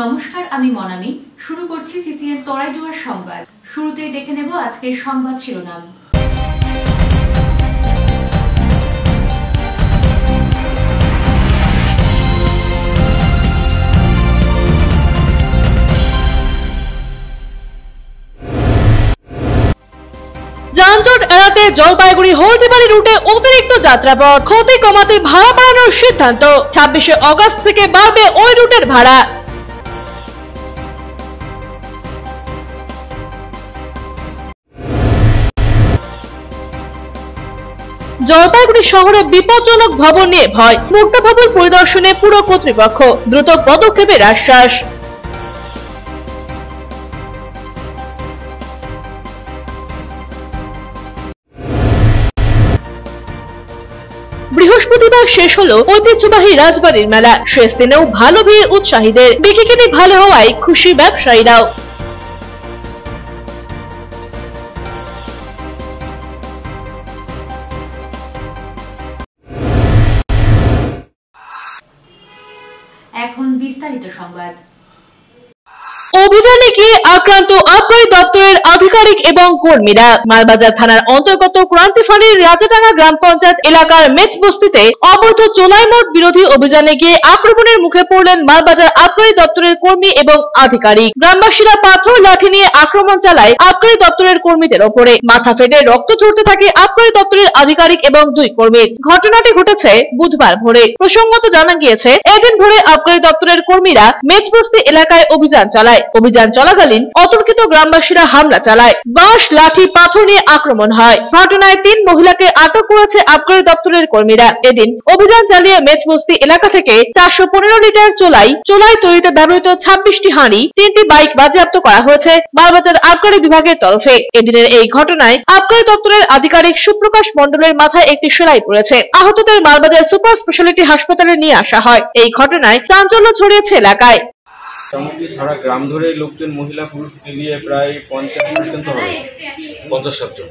নমস্কার, আমি মনামি। শুরু করছি সিসিএন তরাইডুয়ার সংবাদ। শুরুতেই দেখে নেব আজকের সংবাদ শিরোনাম। যানজট এড়াতে জলপাইগুড়ি হলদিবাড়ি রুটে অতিরিক্ত যাত্রাপথ, ক্ষতি কমাতে ভাড়া বাড়ানোর সিদ্ধান্ত। 26শে অগস্ট থেকে বাড়বে ওই রুটের ভাড়া। জলপাইগুড়ি শহরে বিপজ্জনক ভবন নিয়ে ভয়, মুক্তা ভবন পরিদর্শনে পুর কর্তৃপক্ষ, দ্রুত পদক্ষেপের আশ্বাস। বৃহস্পতিবার শেষ হলো ঐতিহ্যবাহী রাজবাড়ির মেলা। শেষ দিনেও ভালো ভিড় উৎসাহীদের, বিক্রি ভালো হওয়ায় খুশি ব্যবসায়ীরাও। এখন বিস্তারিত সংবাদ। অভিযানে গিয়ে আক্রান্ত আবগারি দপ্তরের আধিকারিক এবং কর্মীরা। মালবাজার থানার অন্তর্গত ক্রান্তিফাড়ির রাজাডাঙ্গা গ্রাম পঞ্চায়েত এলাকার মেচ বস্তিতে অবৈধ চোলাই মদ বিরোধী অভিযানে গিয়ে আক্রমণের মুখে পড়লেন মালবাজার আবগারি দপ্তরের কর্মী এবং আধিকারিক। গ্রামবাসীরা পাথর লাঠি নিয়ে আক্রমণ চালায় আবগারি দপ্তরের কর্মীদের ওপরে। মাথা ফেটে রক্ত ঝরতে থাকে আবগারি দপ্তরের আধিকারিক এবং দুই কর্মীর। ঘটনাটি ঘটেছে বুধবার ভোরে। প্রসঙ্গত জানা গিয়েছে, এদিন ভোরে আবগারি দপ্তরের কর্মীরা মেচ বস্তি এলাকায় অভিযান চালায়। অভিযান চলাকালীন অতর্কিত গ্রামবাসীরা হামলা চালায়। বাঁশ, লাঠি, পাথর নিয়ে আক্রমণ হয়। ঘটনায় 3 মহিলাকে আটক করেছে আবগারি দপ্তরের কর্মীরা। এদিন অভিযান চালিয়ে মেচবস্তি এলাকা থেকে 415 লিটার চোলাই তৈরিতে ব্যবহৃত 26টি হাঁড়ি, 3টি বাইক বাজেয়াপ্ত করা হয়েছে মালবাজার আবগারি বিভাগের তরফে। এদিনের এই ঘটনায় আবগারি দপ্তরের আধিকারিক সুপ্রকাশ মণ্ডলের মাথায় একটি সেলাই পড়েছে। আহতদের মালবাজার সুপার স্পেশালিটি হাসপাতালে নিয়ে আসা হয়। এই ঘটনায় চাঞ্চল্য ছড়িয়েছে এলাকায়। মোটামুটি সারা গ্রাম ধরে লোকজন, মহিলা পুরুষ মিলিয়ে প্রায় 50 পর্যন্ত হবে। 50-60 জন।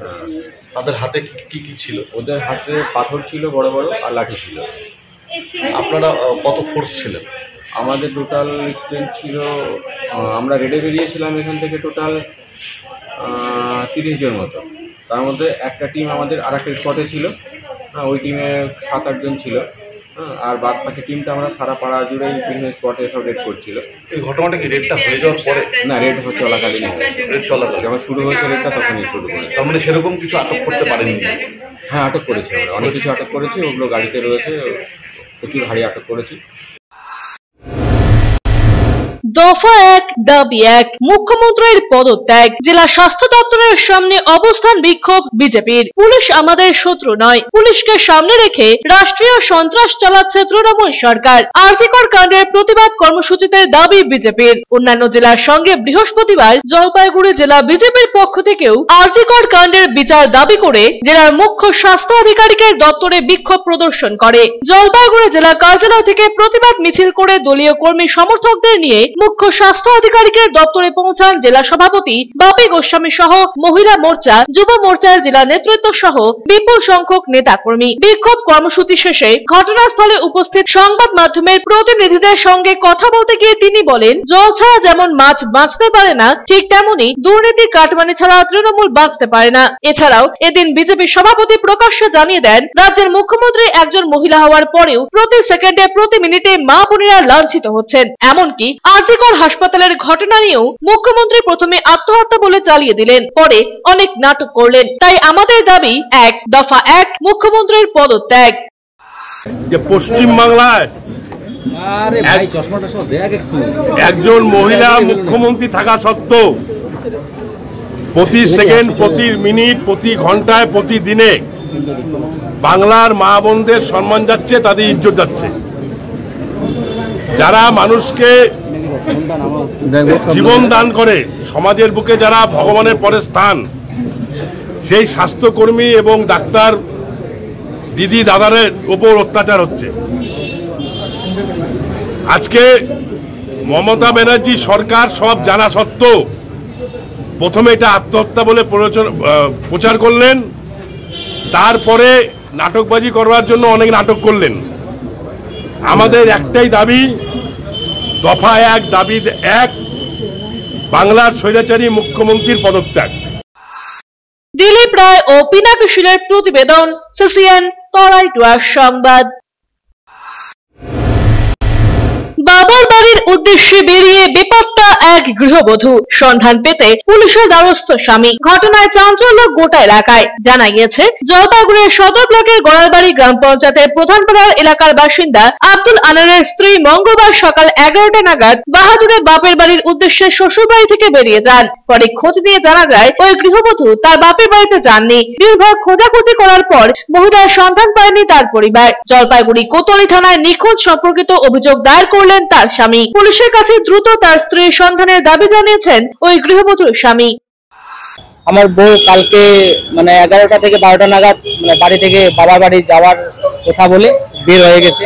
তাদের হাতে কি কি ছিল? ওদের হাতে পাথর ছিল বড় বড়, আর লাঠি ছিল। আপনারা কত ফোর্স ছিলেন? আমাদের টোটাল স্ট্রেন্থ ছিল, আমরা রেডে বেরিয়েছিলাম এখান থেকে টোটাল 30 জন মতো। তার মধ্যে একটা টিম আমাদের আর একটা স্পটে ছিল, ওই টিমে 7-8 জন ছিল। আর বাদ বাকি টিমটা আমরা সারা পাড়া জুড়ে বিভিন্ন স্পটে সব রেড করছিল। এই ঘটনাটা কি রেডটা হয়ে যাওয়ার পরে? না, রেড চলাকালীন। রেড চলাকালীন যখন শুরু হয়েছে রেডটা তখনই শুরু করেছে। তার মানে সেরকম কিছু আটক করতে পারেনি? হ্যাঁ, আটক করেছি আমরা, অনেক কিছু আটক করেছি। ওগুলো গাড়িতে রয়েছে, প্রচুর হাড়ি আটক করেছি। দফা 1 দাবি 1, মুখ্যমন্ত্রীর পদত্যাগ। জেলা স্বাস্থ্য দপ্তরের সামনে অবস্থান বিক্ষোভ বিজেপির। পুলিশ আমাদের শত্রু নয়, পুলিশকে সামনে রেখে রাষ্ট্রীয় সন্ত্রাস চালাচ্ছে তৃণমূল সরকার। আরজিকর কাণ্ডের প্রতিবাদ কর্মসূচিতে দাবি বিজেপির। অন্যান্য জেলার সঙ্গে বৃহস্পতিবার জলপাইগুড়ি জেলা বিজেপির পক্ষ থেকেও আরজিকর কাণ্ডের বিচার দাবি করে জেলার মুখ্য স্বাস্থ্য আধিকারিকের দপ্তরে বিক্ষোভ প্রদর্শন করে। জলপাইগুড়ি জেলা কার্যালয় থেকে প্রতিবাদ মিছিল করে দলীয় কর্মী সমর্থকদের নিয়ে মুখ্য স্বাস্থ্য আধিকারিকের দপ্তরে পৌঁছান জেলা সভাপতি বাপি গোস্বামী সহ মহিলা মোর্চা, যুব মোর্চার জেলা নেতৃত্ব সহ বিপুল সংখ্যক নেতা কর্মী। বিক্ষোভ কর্মসূচি শেষে ঘটনাস্থলে উপস্থিত সংবাদ মাধ্যমের প্রতিনিধিদের সঙ্গে কথা বলতে গিয়ে তিনি বলেন, জল ছাড়া যেমন মাছ বাঁচতে পারে না, ঠিক তেমনি দুর্নীতি কাটমানি ছাড়া তৃণমূল বাঁচতে পারে না। এছাড়াও এদিন বিজেপি সভাপতি প্রকাশ্যে জানিয়ে দেন, রাজ্যের মুখ্যমন্ত্রী একজন মহিলা হওয়ার পরেও প্রতি সেকেন্ডে প্রতি মিনিটে মা বোনেরা লাঞ্ছিত হচ্ছেন। এমনকি আরজিকর হাসপাতালের ঘটনা নিয়েও মুখ্যমন্ত্রী প্রথমে আত্মহত্যা বলে চালিয়ে দিলেন, পরে অনেক নাটক করলেন। তাই আমাদের দাবি 1 দফা 1, মুখ্যমন্ত্রীর পদত্যাগ। যে পশ্চিম বাংলায় একজন মহিলা মুখ্যমন্ত্রী থাকা সত্ত্বেও প্রতি সেকেন্ড, প্রতি মিনিট, প্রতি ঘন্টায়, প্রতিদিনে বাংলার মা বোনদের সম্মান যাচ্ছে, তাদের ইজ্জত যাচ্ছে। যারা মানুষকে জীবন দান করে, সমাজের বুকে যারা ভগবানের পরে স্থান, সেই স্বাস্থ্যকর্মী এবং ডাক্তার দিদি দাদাদের উপর অত্যাচার হচ্ছে। আজকে মমতা ব্যানার্জি সরকার সব জানা সত্ত্বেও প্রথমে এটা আত্মহত্যা বলে প্রচার করলেন, তারপরে নাটকবাজি করবার জন্য অনেক নাটক করলেন। আমাদের একটাই দাবি, দফা 1 দাবি 1 বাংলার স্বৈরাচারী মুখ্যমন্ত্রীর পদত্যাগ। দিলীপ রায় ও পিনাকি শীলের প্রতিবেদন, সিসিএন তরাইডুয়ার সংবাদ। বাবার বাড়ির উদ্দেশ্যে বেরিয়ে বেপত্তা এক গৃহবধূ, সন্ধান পেতে পুলিশের দ্বারস্থ স্বামী। ঘটনায় চাঞ্চল্য গোটা এলাকায়। জানা গিয়েছে, জলপাইগুড়ির সদর ব্লকের গড়ালবাড়ি গ্রাম পঞ্চায়েতের প্রধানপাড়ার এলাকার বাসিন্দা আব্দুল আনারের স্ত্রী মঙ্গলবার সকাল 11টা নাগাদ বাহাদুরের বাপের বাড়ির উদ্দেশ্যে শ্বশুর বাড়ি থেকে বেরিয়ে যান। পরে খোঁজ নিয়ে জানা যায়, ওই গৃহবধূ তার বাপের বাড়িতে যাননি। দিনভর খোঁজাখুঁজি করার পর মহিলার সন্ধান পায়নি তার পরিবার। জলপাইগুড়ি কোতোয়ালি থানায় নিখোঁজ সম্পর্কিত অভিযোগ দায়ের করলেন তার স্বামী। পুলিশের কাছে দ্রুত তার স্ত্রীর সন্ধানের দাবি জানিয়েছেন ওই গৃহবধূর স্বামী। আমার বউ কালকে 11টা থেকে 12টা নাগাদ বাড়ি থেকে বাবার বাড়ি যাওয়ার কথা বলে বের হয়ে গেছে।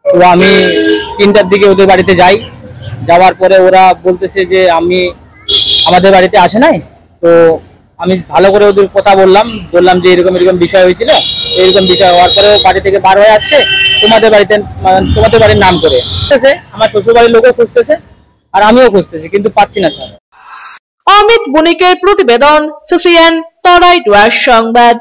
তো আমি 3টার দিকে ওদের বাড়িতে যাই। যাওয়ার পরে ওরা বলতেছে যে আমাদের বাড়িতে আসে নাই। তো আমি ভালো করে ওদের কথা বললাম যে এরকম বিষয় হয়েছিল। এরকম বিষয় হওয়ার পরেও বাড়ি থেকে বার হয়ে আসছে তোমাদের বাড়ির নাম করে। আমার শ্বশুর বাড়ির লোকও খুঁজতেছে আর আমিও খুঁজতেছি, কিন্তু পাচ্ছি না স্যার। অমিত বণিকের প্রতিবেদন, সিসিএন তরাইডুয়ার সংবাদ।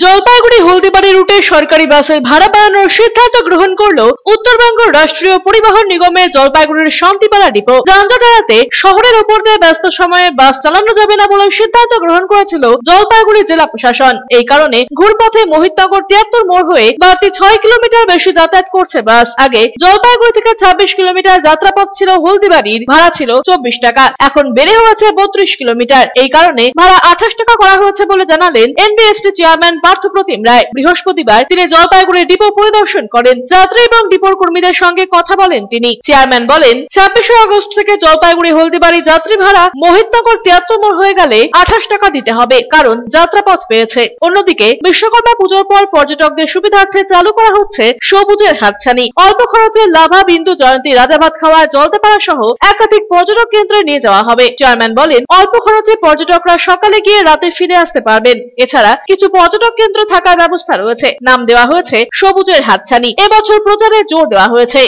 জলপাইগুড়ি হলদিবাড়ি রুটে সরকারি বাসের ভাড়া বাড়ানোর সিদ্ধান্ত গ্রহণ করল উত্তরবঙ্গ রাষ্ট্রীয় পরিবহন নিগমের জলপাইগুড়ির শান্তিপাড়া ডিপো। যানজট এড়াতে শহরের ওপর দিয়ে ব্যস্ত সময়ে বাস চালানো যাবে না বলে সিদ্ধান্ত গ্রহণ করেছিল জলপাইগুড়ি জেলা প্রশাসন। এই কারণে ঘুরপথে মোহিতনগর 73 মোড় হয়ে বাড়তি 6 কিলোমিটার বেশি যাতায়াত করছে বাস। আগে জলপাইগুড়ি থেকে 26 কিলোমিটার যাত্রাপথ ছিল হলদিবাড়ির, ভাড়া ছিল 24 টাকা, এখন বেড়ে হয়েছে 32 কিলোমিটার। এই কারণে ভাড়া 28 টাকা করা হয়েছে বলে জানালেন এনবিএসটি চেয়ারম্যান পার্থপ্রতিম রায়। বৃহস্পতিবার তিনি জলপাইগুড়ি ডিপো পরিদর্শন করেন। যাত্রী এবং ডিপোর কর্মীদের সঙ্গে কথা বলেন তিনি। চেয়ারম্যান বলেন, 26শে আগস্ট থেকে জলপাইগুড়ি হলদিবাড়ি যাত্রী ভাড়া মোহিতনগর 73 মোড় হয়ে গেলে 28 টাকা দিতে হবে, কারণ যাত্রাপথ পেয়েছে। অন্যদিকে বিশ্বকর্মা পুজোর পর পর্যটকদের সুবিধার্থে চালু করা হচ্ছে সবুজের হাতছানি। অল্প খরচে লাভা, বিন্দু, জয়ন্তী, রাজাভাত খাওয়া, জলদাপাড়া সহ একাধিক পর্যটক কেন্দ্রে নিয়ে যাওয়া হবে। চেয়ারম্যান বলেন, অল্প খরচে পর্যটকরা সকালে গিয়ে রাতে ফিরে আসতে পারবেন। এছাড়া কিছু পর্যটক কেন্দ্র থাকার ব্যবস্থা রয়েছে। নাম দেওয়া হয়েছে সবুজের হাতছানি। এবছর প্রচারে জোর দেওয়া হয়েছে।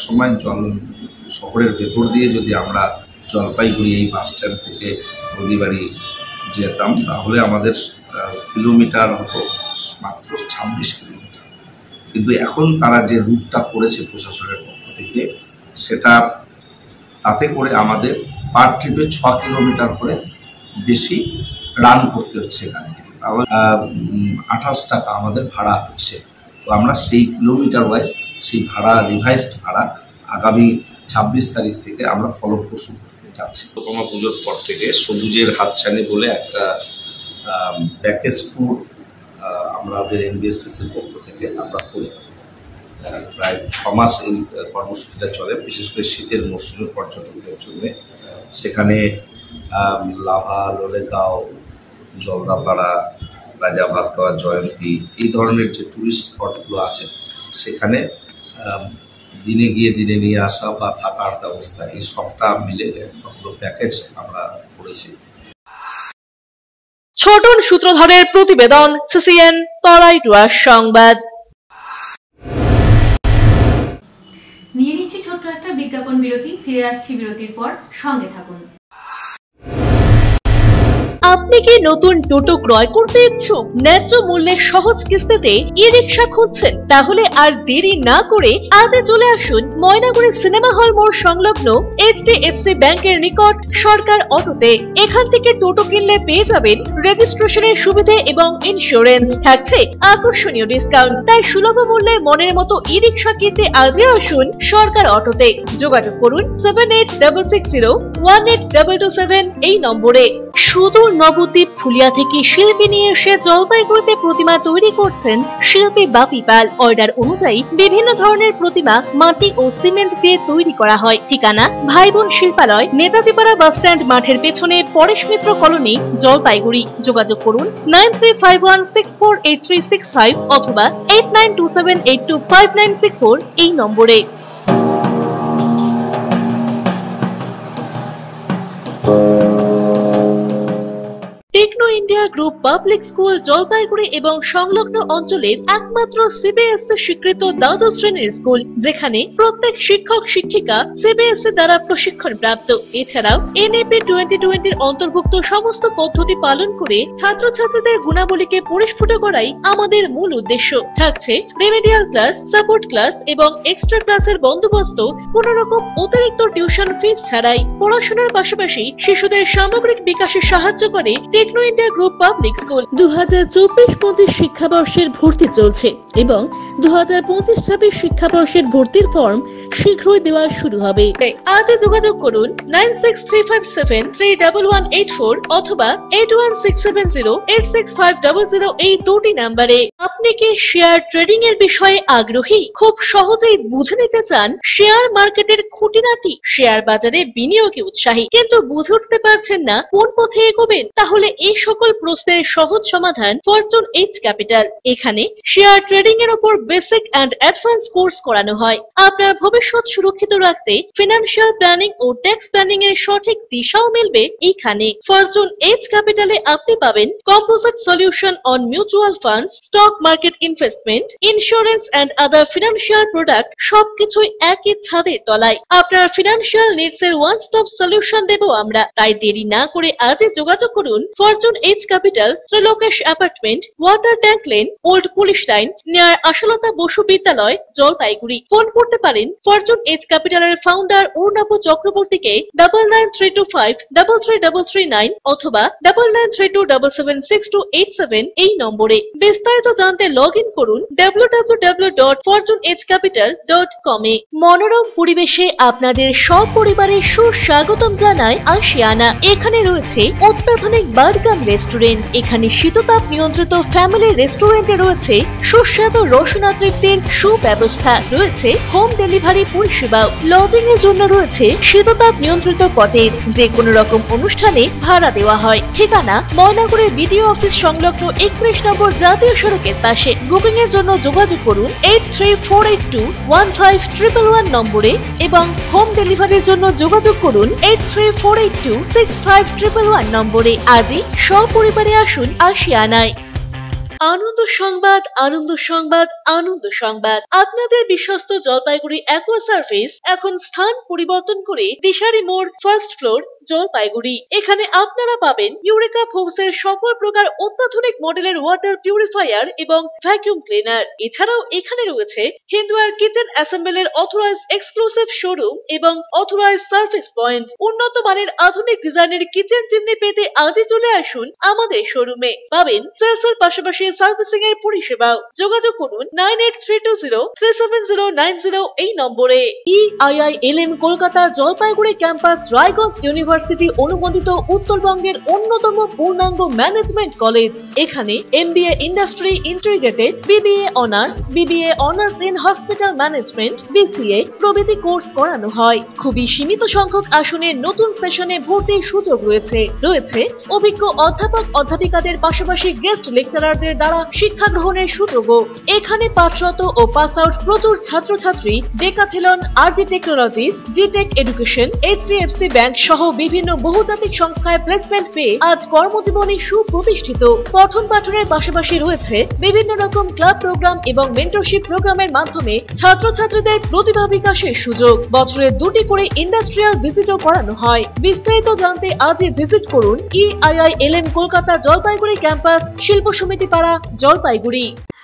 সময় শহরের ভেতর দিয়ে যদি আমরা জলপাইগুড়ি এই বাস স্ট্যান্ড থেকে হলদিবাড়ি যেতাম, তাহলে আমাদের কিলোমিটার হতো মাত্র 26 কিলোমিটার। কিন্তু এখন তারা যে রুটটা করেছে প্রশাসনের পক্ষ থেকে, সেটা তাতে করে আমাদের পার ট্রিপে 6 কিলোমিটার করে বেশি রান করতে হচ্ছে এখানে। তাহলে 28 টাকা আমাদের ভাড়া হচ্ছে। তো আমরা সেই কিলোমিটার ওয়াইজ সেই ভাড়া, রিভাইসড ভাড়া আগামী 26 তারিখ থেকে আমরা ফলপ্রসূ করতে যাচ্ছি। বিশ্বকর্মা পুজোর পর থেকে সবুজের হাতছানি বলে একটা প্যাকেজ ট্যুর আমাদের এনবিএসটিসির পক্ষ থেকে আমরা করি। প্রায় 6 মাস এই কর্মসূচিটা চলে, বিশেষ করে শীতের মৌসুমে পর্যটকদের জন্য। সেখানে লাভা, লোলেগাঁও, জলদাপাড়া, রাজাভাত খাওয়া, জয়ন্তী, এই ধরনের যে টুরিস্ট স্পটগুলো আছে সেখানে দিনে গিয়ে দিনে নিয়ে আসা বা থাকার ব্যবস্থা, এই সবটা মিলে কতগুলো প্যাকেজ আমরা করেছি। ছোটন সূত্রধরের প্রতিবেদন, সিসিএন তরাইডুয়ার সংবাদ। নিয়ে নিচ্ছি ছোট্ট একটা বিজ্ঞাপন বিরতি। ফিরে আসছি বিরতির পর, সঙ্গে থাকুন। আপনি কি নতুন টোটো ক্রয় করতে ইচ্ছুক? ন্যায্য মূল্যে সহজ কিস্তিতে ই-রিকশা খুঁজছেন? তাহলে আর দেরি না করে আজই চলে আসুন ময়নাগুড়ি সিনেমা হল মোড় সংলগ্ন এইচডিএফসি ব্যাংকের নিকট সরকার অটোতে। এখান থেকে টোটো কিনলে পেয়ে যাবেন রেজিস্ট্রেশনের সুবিধে এবং ইন্স্যুরেন্স, থাকছে আকর্ষণীয় ডিসকাউন্ট। তাই সুলভ মূল্যে মনের মতো ই-রিকশা কিনতে আজই আসুন সরকার অটোতে। যোগাযোগ করুন 7860182227 এই নম্বরে। সুদূর নবদ্বীপ ফুলিয়া থেকে শিল্পী নিয়ে এসে জলপাইগুড়িতে প্রতিমা তৈরি করছেন শিল্পী বাপি পাল। অর্ডার অনুযায়ী বিভিন্ন ধরনের প্রতিমা মাটি ও সিমেন্ট দিয়ে তৈরি করা হয়। ঠিকানা ভাই বোন শিল্পালয়, নেতাজিপাড়া বাস স্ট্যান্ড মাঠের পেছনে পরেশ মিত্র কলোনি, জলপাইগুড়ি। যোগাযোগ করুন 9351648365 অথবা 8927825964 এই নম্বরে। টেকনো ইন্ডিয়া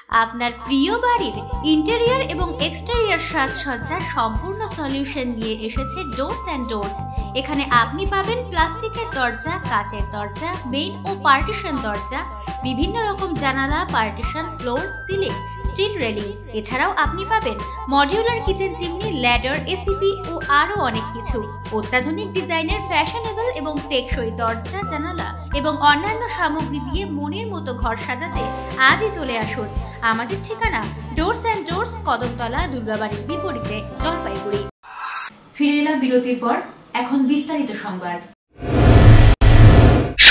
আপনার প্রিয় বাড়ির ইন্টেরিয়র এবং এক্সটেরিয়র সাজসজ্জার সম্পূর্ণ সলিউশন নিয়ে এসেছে ডোরস অ্যান্ড ডোরস। এখানে আপনি পাবেন প্লাস্টিকের দরজা, কাচের দরজা, মেইন ও পার্টিশন দরজা, বিভিন্ন রকম জানালা, partition, floor, ceiling, steel railing. এছাড়াও আপনি পাবেন modular kitchen chimney, ladder, ACP ও আরো অনেক কিছু। অত্যাধুনিক ডিজাইনের ফ্যাশনেবল এবং টেকসই দরজা, জানালা এবং অন্যান্য সামগ্রী দিয়ে মনের মতো ঘর সাজাতে আজই চলে আসুন। আমাদের ঠিকানা ডোরস অ্যান্ড ডোরস, কদমতলা, দুর্গাবাড়ির বিপরীতে, জলপাইগুড়ি। ফিরে এলাম বিরতির পর। এখন বিস্তারিত সংবাদ।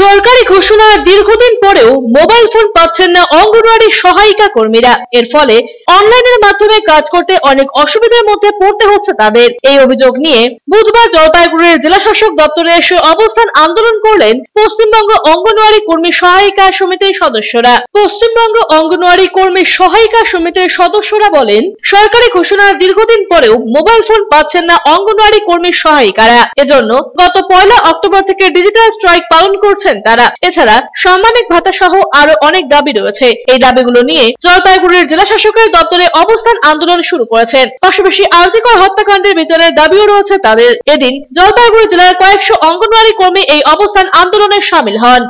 সরকারি ঘোষণার দীর্ঘদিন পরেও মোবাইল ফোন পাচ্ছেন না অঙ্গনওয়াড়ি সহায়িকা কর্মীরা। এর ফলে অনলাইনের মাধ্যমে কাজ করতে অনেক অসুবিধার মধ্যে পড়তে হচ্ছে তাদের। এই অভিযোগ নিয়ে বুধবার জলপাইগুড়ির জেলা শাসক দপ্তরে এসে অবস্থান আন্দোলন করলেন পশ্চিমবঙ্গ অঙ্গনওয়াড়ি কর্মী সহায়িকা সমিতির সদস্যরা। পশ্চিমবঙ্গ অঙ্গনওয়াড়ি কর্মী সহায়িকা সমিতির সদস্যরা বলেন, সরকারি ঘোষণার দীর্ঘদিন পরেও মোবাইল ফোন পাচ্ছেন না অঙ্গনওয়াড়ি কর্মী সহায়িকারা। এজন্য গত 1 অক্টোবর থেকে ডিজিটাল স্ট্রাইক পালন করছেন তারা। এছাড়া সাম্মানিক ভাতা সহ আরো অনেক দাবি রয়েছে। এই দাবিগুলো নিয়ে জলপাইগুড়ির জেলা শাসকের দপ্তরে অবস্থান আন্দোলন শুরু করেছেন। পাশাপাশি আরজিকর হত্যাকাণ্ডের বিচারের দাবিও রয়েছে তাদের। এদিন জলপাইগুড়ি জেলার কয়েকশো অঙ্গনওয়াড়ি কর্মী এই অবস্থান আন্দোলনে শামিল হন।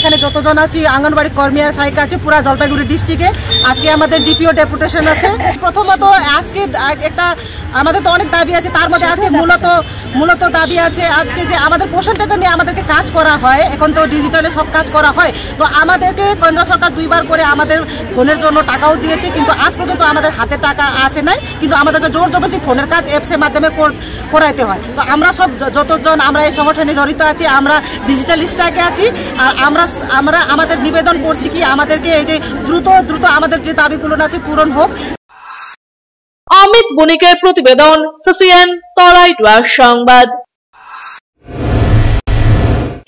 এখানে যতজন আছি অঙ্গনওয়াড়ি কর্মী আর সহায়িকা আছে পুরা জলপাইগুড়ি ডিস্ট্রিক্টে। আজকে আমাদের ডিপিও ডেপুটেশন আছে। প্রথমত আজকে একটা আমাদের তো অনেক দাবি আছে, তার মধ্যে আজকে মূলত দাবি আছে আজকে যে আমাদের পোষণ টাকা নিয়ে আমাদেরকে কাজ করা হয়। এখন তো ডিজিটালে সব কাজ করা হয়, তো আমাদেরকে কেন্দ্র সরকার 2বার করে আমাদের ফোনের জন্য টাকাও দিয়েছে, কিন্তু আজ পর্যন্ত আমাদের হাতে টাকা আসে নাই। কিন্তু আমাদেরকে জোর জবরদস্তি ফোনের কাজ অ্যাপসের মাধ্যমে করাইতে হয়। তো আমরা সব যতজন আমরা এই সংগঠনে জড়িত আছি, আমরা ডিজিটাল স্ট্রাইকে আছি। আর আমরা আমাদের নিবেদন করছি কি আমাদেরকে এই যে দ্রুত আমাদের যে দাবিগুলো আছে পূরণ হোক। অমিত বণিকের প্রতিবেদন, সিসিএন তরাই সংবাদ।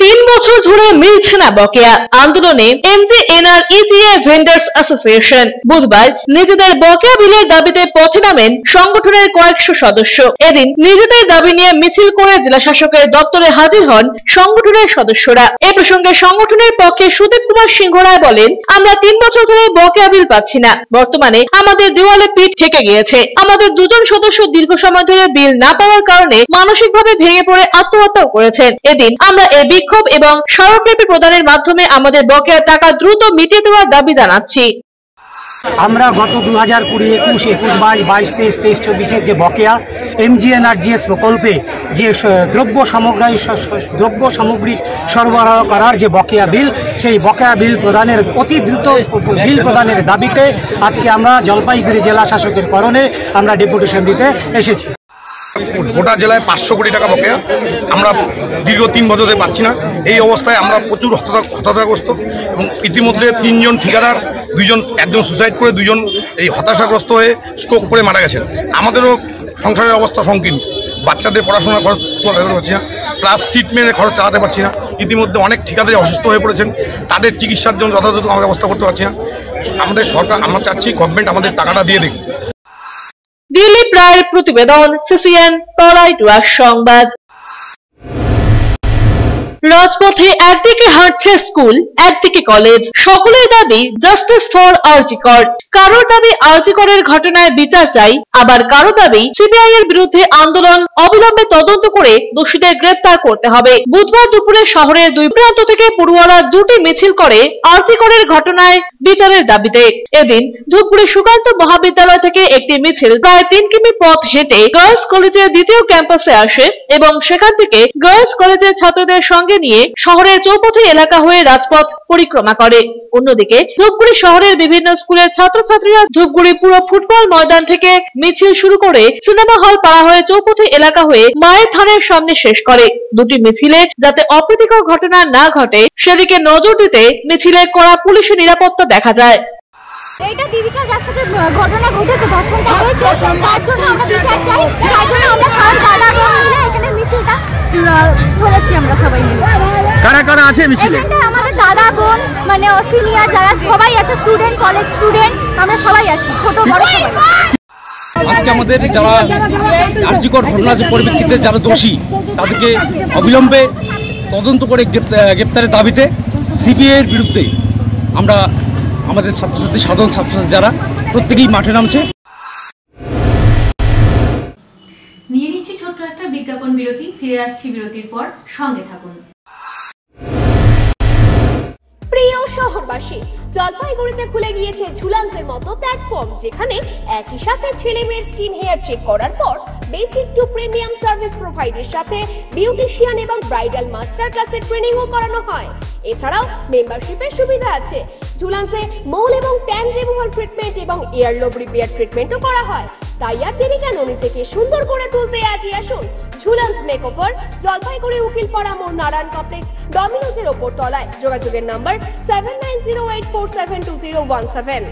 3 বছর ধরে মিলছে না বকেয়া, আন্দোলনে এমজিএনআরইজিএ ভেন্ডার্স অ্যাসোসিয়েশন। বুধবার নিজেদের বকেয়া বিলের দাবিতে পথে নামেন সংগঠনের কয়েকশো সদস্য। এদিন নিজেদের দাবি নিয়ে মিছিল করে জেলা শাসকের দপ্তরে হাজির হন সংগঠনের সদস্যরা। এ প্রসঙ্গে সংগঠনের পক্ষে সুদীপ কুমার সিংহ রায় বলেন, আমরা 3 বছর ধরে বকেয়া বিল পাচ্ছি না। বর্তমানে আমাদের দেওয়ালে পিঠ ঠেকে গিয়েছে। আমাদের 2 জন সদস্য দীর্ঘ সময় ধরে বিল না পাওয়ার কারণে মানসিকভাবে ভেঙে পড়ে আত্মহত্যাও করেছেন। এদিন আমরা এই বিক্ষোভ এবং স্মারকলিপি প্রদানের মাধ্যমে আমাদের বকেয়া টাকা দ্রুত মিটিয়ে দেওয়ার দাবি জানাচ্ছি। আমরা গত 2020, 21, 22, 23, 23, 24 যে বকেয়া এমজিএনআরজিএস প্রকল্পে যে দ্রব্য সামগ্রী সরবরাহ করার যে বকেয়া বিল, সেই বকেয়া বিল প্রদানের অতি দ্রুত বিল প্রদানের দাবিতে আজকে আমরা জলপাইগুড়ি জেলা শাসকের করণে আমরা ডেপুটেশন দিতে এসেছি। গোটা জেলায় 500 কোটি টাকা বকেয়া আমরা দীর্ঘ 3 বছর ধরে পাচ্ছি না। এই অবস্থায় আমরা প্রচুর হতাশাগ্রস্ত এবং ইতিমধ্যে 3 জন ঠিকাদার, একজন সুসাইড করে, 2 জন এই হতাশাগ্রস্ত হয়ে স্ট্রোক করে মারা গেছেন। আমাদেরও সংসারের অবস্থা সংকীর্ণ, বাচ্চাদের পড়াশোনার খরচ চালাতে পারছি না, প্লাস ট্রিটমেন্টের খরচ চালাতে পারছি না। ইতিমধ্যে অনেক ঠিকাদারি অসুস্থ হয়ে পড়েছেন, তাদের চিকিৎসার জন্য যথাযথ আমরা ব্যবস্থা করতে পারছি না। আমাদের সরকার, আমরা চাচ্ছি গভর্নমেন্ট আমাদের টাকাটা দিয়ে দিক। দিলীপ রায়ের প্রতিবেদন, সিসিএন তরাই সংবাদ। রাজপথে একদিকে হাঁটছে স্কুল, একদিকে কলেজ। সকলের দাবি জাস্টিস ফর আরজিকর। কারোর দাবি আরজিকরের ঘটনায় বিচার চাই, আবার কারো দাবি সিবিআই এর বিরুদ্ধে আন্দোলন অবিলম্বে তদন্ত করে দোষীদের গ্রেফতার করতে হবে। বুধবার দুপুরে শহরের 2 প্রান্ত থেকে পড়ুয়ারা 2টি মিছিল করে আরজিকরের ঘটনায় বিচারের দাবিতে। এদিন ধূপগুড়ি সুকান্ত মহাবিদ্যালয় থেকে একটি মিছিল প্রায় 3 কিমি পথ হেঁটে গার্লস কলেজের 2য় ক্যাম্পাসে আসে এবং সেখান থেকে গার্লস কলেজের ছাত্রদের সঙ্গে নিয়ে শহরের চৌপথি এলাকা হয়ে রাজপথ পরিক্রমা করে। অন্যদিকে ধূপগুড়ি শহরের বিভিন্ন স্কুলের ছাত্রছাত্রীরা ধূপগুড়ি পুরো ফুটবল ময়দান থেকে মিছিল শুরু করে সিনেমা হল পাড়া হয়ে চৌপথি এলাকা হয়ে মায়ের থানের সামনে শেষ করে। 2টি মিছিলে যাতে অপ্রীতিকর ঘটনা না ঘটে সেদিকে নজর দিতে মিছিলে কড়া পুলিশের নিরাপত্তা দেখা যায়। এটা দিদিকা যার সাথে ঘটনা ঘটেছে, ধর্ষণটা হয়েছে, তার জন্য আমরা বিচার চাই। তার জন্য আমরা সবাই দাদা মিলে এখানে মিছিলটা চলেছি। আমরা সবাই মিলে। কারা কারা আছে মিছিলে? এখানে আমাদের দাদা বোন, মানে সিনিয়র যারা সবাই আছে, স্টুডেন্ট, কলেজ স্টুডেন্ট, আমরা সবাই আছি, ছোট বড় সবাই। আজকে আমাদের যারা আরজিকর ঘটনার পরিপ্রেক্ষিতে যারা দোষী তাদেরকে অবিলম্বে তদন্ত করে গ্রেপ্তারের দাবিতে সিবিআই এর বিরুদ্ধে আমরা আমাদের ছাত্রছাত্রী, সাধারণ ছাত্রছাত্রী যারা প্রত্যেকেই মাঠে নামছে। নিয়ে নিচ্ছি ছোট্ট একটা বিজ্ঞাপন বিরতি, ফিরে আসছি বিরতির পর, সঙ্গে থাকুন। প্রিয় শহরবাসী, জলপাইগুড়িতে খুলে গিয়েছে ঝুলান্সের মতো প্ল্যাটফর্ম, যেখানে একই সাথে ছেলে মেয়ের স্কিন হেয়ার চেক করার পর বেসিক টু প্রিমিয়াম সার্ভিস প্রোভাইডের সাথে বিউটিশিয়ান এবং ব্রাইডাল মাস্টার ক্লাসের ট্রেনিংও করানো হয়। এছাড়াও মেম্বারশিপের সুবিধা আছে। ঝুলান্সে মোল এবং ট্যান রিমুভাল ট্রিটমেন্ট এবং ইয়ারলোব রিপেয়ার ট্রিটমেন্টও করা হয়। তাই আর দেরি কেন, নিজেকে সুন্দর করে তুলতে আজই আসুন ঝুলান্স মেকওভার, জলপাইগুড়ি উকিলপাড়া মোড়, নারায়ণ কমপ্লেক্স, ডমিনোজের ওপর তলায়। যোগাযোগের নাম্বার 7908472017।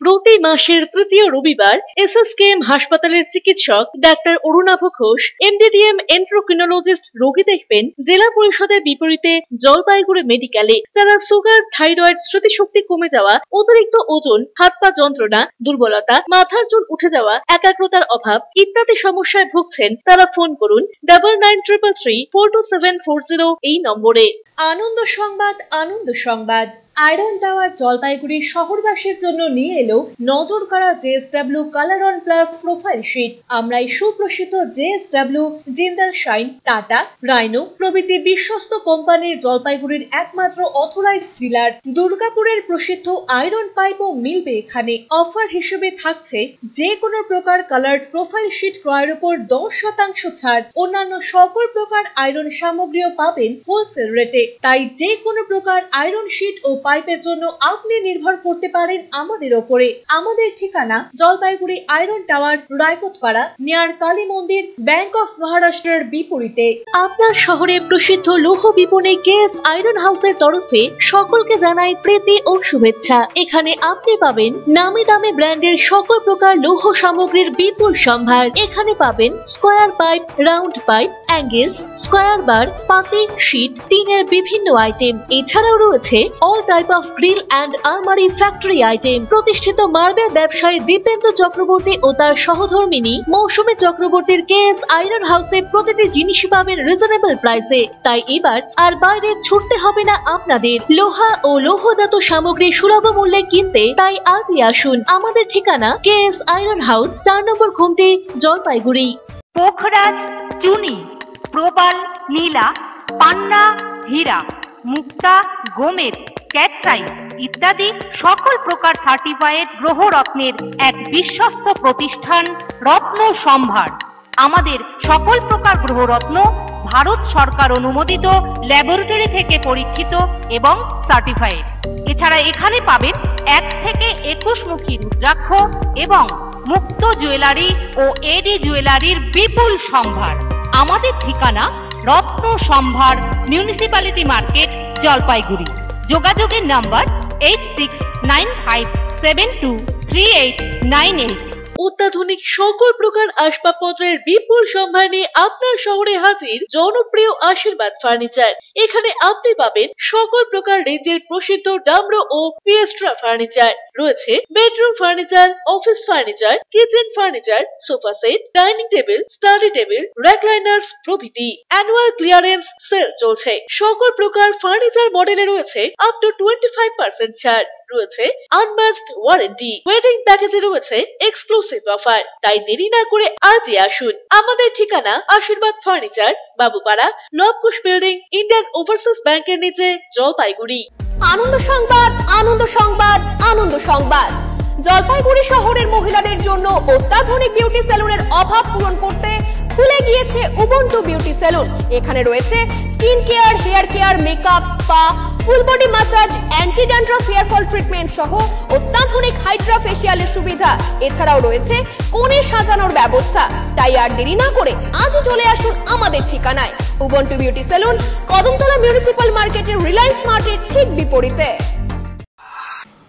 প্রতি মাসের তৃতীয় রবিবার এসএসকেএম হাসপাতালের চিকিৎসক ডাক্তার অরুণাভ ঘোষ এমডিডিএম এন্ড্রোক্রিনোলজিস্ট রোগী দেখবেন জেলা পরিষদের বিপরীতে জলপাইগুড়ি মেডিকেলে। তারা সুগার, থাইরয়েড, স্মৃতিশক্তি কমে যাওয়া, অতিরিক্ত ওজন, হাত পা যন্ত্রণা, দুর্বলতা, মাথার চুল উঠে যাওয়া, একাগ্রতার অভাব ইত্যাদি সমস্যায় ভুগছেন। তারা ফোন করুন 9933342740 এই নম্বরে। আনন্দ সংবাদ, আনন্দ সংবাদ। আয়রন টাওয়ার জলপাইগুড়ি শহরবাসীর জন্য নিয়ে এলো নজর কাড়া JSW colour on plus profile sheet. আমরাই সুপ্রসিদ্ধ JSW, Jindal shine, Tata, rhino প্রভৃতি বিশ্বস্ত কোম্পানির জলপাইগুড়ির একমাত্র অথরাইজড ডিলার। দুর্গাপুরের প্রসিদ্ধ আয়রন পাইপও মিলবে এখানে। অফার হিসেবে থাকছে যে কোনো প্রকার কালার্ড প্রোফাইল শিট ক্রয়ের উপর 10% ছাড়। অন্যান্য সকল প্রকার আয়রন সামগ্রীও পাবেন হোলসেল রেটে। তাই যে কোনো প্রকার আয়রন শিট ও পাইপের জন্য আপনি নির্ভর করতে পারেন আমাদের ওপরে। আমাদের ঠিকানা Jalpaiguri iron tower, Raikotpara, near Kali Mandir, bank of মহারাষ্ট্রের বিপরীতে। আপনার শহরে প্রসিদ্ধ লৌহ বিপণী কেএস আয়রন হাউসের তরফে সকলকে জানাই প্রীতি ও শুভেচ্ছা। এখানে আপনি পাবেন নামি দামি ব্র্যান্ডের সকল প্রকার লৌহ সামগ্রীর বিপুল সম্ভার। এখানে পাবেন square pipe, round pipe, angle, square bar, পাতি, শীট, টিনের বিভিন্ন আইটেম। এছাড়াও রয়েছে all type of grill and আলমারি ফ্যাক্টরি আইটেম। প্রতিষ্ঠিত মার্বেল ব্যবসায়ী দীপেন্দ্র চক্রবর্তী ও তার সহধর্মিনী মৌসুমী চক্রবর্তীর কেএস আয়রন হাউসে প্রতিটি জিনিসই পাবেন রিজনেবল প্রাইসে। তাই এবার আর বাইরে ছুটতে হবে না আপনাদের। লোহা ও লৌহজাত সামগ্রী সুলভ মূল্যে কিনতে তাই আজই আসুন। আমাদের ঠিকানা কেএস আয়রন হাউস, 4 নম্বর ঘুমটি, জলপাইগুড়ি। পোখরাজ, চুনি, প্রবাল, নীলা, পান্না, হীরা, মুক্তা, গোমেদ, ক্যাটসাইট ইত্যাদি সকল প্রকার সার্টিফাইড গ্রহরত্নের এক বিশ্বস্ত প্রতিষ্ঠান রত্ন সম্ভার। আমাদের সকল প্রকার গ্রহরত্ন ভারত সরকার অনুমোদিত ল্যাবরেটরি থেকে পরীক্ষিত এবং সার্টিফাইড। এছাড়া এখানে পাবেন 1 থেকে 21 মুখী রুদ্রাক্ষ এবং মুক্ত জুয়েলারি ও এডি জুয়েলারির বিপুল সম্ভার। আমাদের ঠিকানা রত্ন সম্ভার, মিউনিসিপ্যালিটি মার্কেট, জলপাইগুড়ি। যোগাযোগের নাম্বার 8695723898। অত্যাধুনিক সকল প্রকার আসবাবপত্রের বিপুল সম্ভার নিয়ে আপনার শহরে হাজির জনপ্রিয় আশীর্বাদ ফার্নিচার। এখানে আপনি পাবেন সকল প্রকার রেঞ্জের প্রসিদ্ধ ডামরো ও পিয়েস্ট্রা ফার্নিচার। রয়েছে bedroom furniture, office furniture, kitchen furniture, sofa set, dining table, study table, recliners প্রভৃতি। অ্যানুয়াল ক্লিয়ারেন্স সেল চলছে। সকল প্রকার ফার্নিচার মডেলে রয়েছে আপ টু 25% ছাড়। রয়েছে আনম্যাচড ওয়ারেন্টি। ওয়েডিং প্যাকেজে রয়েছে এক্সক্লুসিভ অফার। তাই দেরি না করে আজই আসুন। আমাদের ঠিকানা Ashirbad furniture, Babupara, Labkush building, Indian overseas ব্যাংকের নিচে, জলপাইগুড়ি। আনন্দ সংবাদ, আনন্দ সংবাদ, আনন্দ সংবাদ। জলপাইগুড়ি শহরের মহিলাদের জন্য অত্যাধুনিক বিউটি সেলুনের অভাব পূরণ করতে খুলে গিয়েছে উবুন্টু বিউটি সেলুন। এখানে রয়েছে skin care, hair care, makeup, spa, full body massage, anti dandruff hair fall treatment সহ অত্যাধুনিক হাইড্রা ফেসিয়ালের সুবিধা। এছাড়াও রয়েছে কোণে সাজানোর ব্যবস্থা। তাই আর দেরি না করে আজই চলে আসুন আমাদের ঠিকানায় Ubuntu beauty salon, Kadamtala municipal মার্কেটের রিলায়েন্স মার্টের ঠিক বিপরীতে।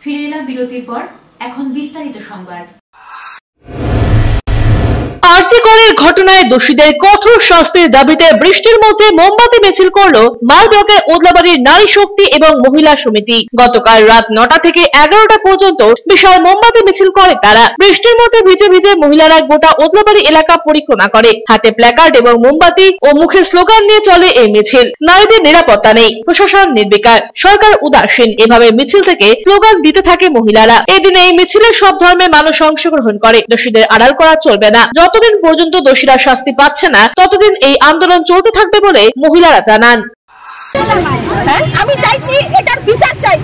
ফিরে এলাম বিরতির পর, এখন বিস্তারিত সংবাদ। আরজিকরের ঘটনায় দোষীদের কঠোর শাস্তির দাবিতে বৃষ্টির মধ্যে মোমবাতি মিছিল করলো মাল ব্লকের ওদলাবাড়ির নারী শক্তি এবং মহিলা সমিতি। গতকাল রাত 9টা থেকে 11টা পর্যন্ত বিশাল মোমবাতি মিছিল করে তারা। বৃষ্টির মধ্যে ভিজে ভিজে মহিলারা গোটা ওদলাবাড়ি এলাকা পরিক্রমা করে। হাতে প্ল্যাকার্ড এবং মোমবাতি ও মুখে স্লোগান নিয়ে চলে এই মিছিল। নারীদের নিরাপত্তা নেই, প্রশাসন নির্বিকার, সরকার উদাসীন, এভাবে মিছিল থেকে স্লোগান দিতে থাকে মহিলারা। এদিনে এই মিছিলে সব ধর্মের মানুষ অংশগ্রহণ করে। দোষীদের আড়াল করা চলবে না। যতদিন পর্যন্ত দোষীরা শাস্তি পাচ্ছে না ততদিন এই আন্দোলন চলতে থাকবে বলে মহিলারা জানান। আমি চাইছি এটার বিচার চাই।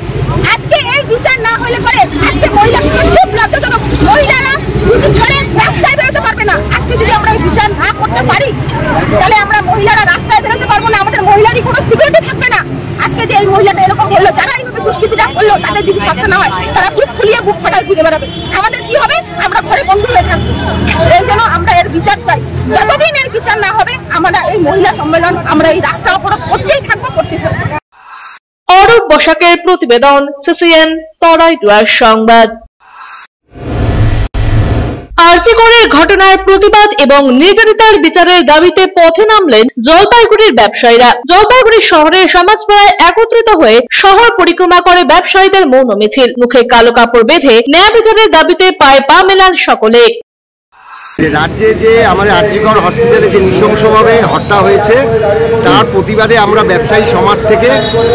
আজকে এই বিচার না হলে পরে আজকে মহিলাগুলো খুব লজ্জাজনক। মহিলারা দুদিন ধরে রাস্তায় বেরোতে পারবে না। আজকে যদি আমরা এই বিচার না করতে পারি তাহলে আমরা মহিলারা রাস্তায় বেরোতে পারবো না। আমাদের মহিলারই কোনো সিকিউরিটি থাকবে না। আজকে যে এই মহিলাটা এরকম বললো, যারা এইভাবে দুষ্কৃতিটা করলো তাদের যদি শাস্তি না হয়, তারা বুক ফুলিয়ে বুক ফাটায় ঘুরে বেড়াবে। আমাদের কি হবে? আমরা ঘরে বন্ধু হয়ে থাকবো। এই জন্য আমরা এর বিচার চাই। যতদিন এর বিচার না হবে, আমরা এই মহিলা সম্মেলন আমরা এই রাস্তা অবরোধ করতেই থাকবো। অরূপ বসাকের প্রতিবেদন, সিসিএন তরাইডুয়ার সংবাদ। আরজিকরের ঘটনার প্রতিবাদ এবং নির্যাতিতার বিচারের দাবিতে পথে নামলেন জলপাইগুড়ির ব্যবসায়ীরা। জলপাইগুড়ি শহরের সমাজপাড়ায় একত্রিত হয়ে শহর পরিক্রমা করে ব্যবসায়ীদের মৌন মিছিল, মুখে কালো কাপড় বেঁধে ন্যায় বিচারের দাবিতে পায়ে পা মেলান সকলে। রাজ্যে যে আমাদের আরজিকর হসপিটালে যে নৃশংসভাবে হত্যা হয়েছে তার প্রতিবাদে আমরা ব্যবসায়ী সমাজ থেকে